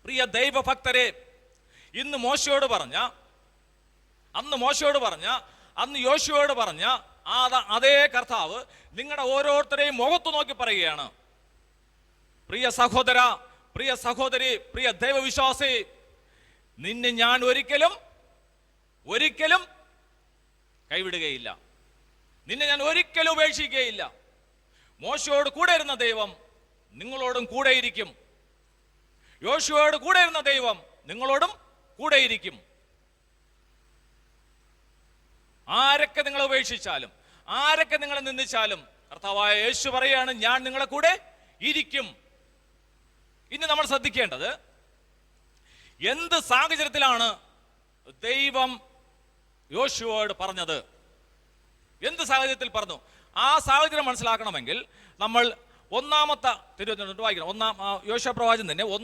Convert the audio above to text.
പ്രിയ ദൈവഭക്തരെ, ഇന്ന് മോശയോട് പറഞ്ഞ, അന്ന് മോശയോട് പറഞ്ഞ, അന്ന് യോശുവയോട് പറഞ്ഞ അതേ കർത്താവ് നിങ്ങളുടെ ഓരോരുത്തരെയും മുഖത്തു നോക്കി പറയുകയാണ്, പ്രിയ സഹോദര, പ്രിയ സഹോദരി, പ്രിയ ദൈവവിശ്വാസി, നിന്നെ ഞാൻ ഒരിക്കലും കൈവിടുകയില്ല, നിന്നെ ഞാൻ ഒരിക്കലും ഉപേക്ഷിക്കുകയില്ല. മോശയോട് കൂടെ ഇരുന്ന ദൈവം നിങ്ങളോടും കൂടെയിരിക്കും. യോശുവയോട് കൂടെ ഇരുന്ന ദൈവം നിങ്ങളോടും കൂടെയിരിക്കും. ആരൊക്കെ നിങ്ങളെ ഉപേക്ഷിച്ചാലും, ആരൊക്കെ നിങ്ങളെ നിന്ദിച്ചാലും കർത്താവായ യേശു പറയാണ്, ഞാൻ നിങ്ങളെ കൂടെ ഇരിക്കും. ഇനി നമ്മൾ ശ്രദ്ധിക്കേണ്ടത്, എന്ത് സാഹചര്യത്തിലാണ് ദൈവം യോശുവയോട് പറഞ്ഞത്? എന്ത് സാഹചര്യത്തിൽ പറഞ്ഞു? ആ സാഹചര്യം മനസ്സിലാക്കണമെങ്കിൽ നമ്മൾ ഒന്നാമത്തെ തിരുവചനം വായിക്കണം. യോശുവ പ്രവാചകൻ തന്നെ 1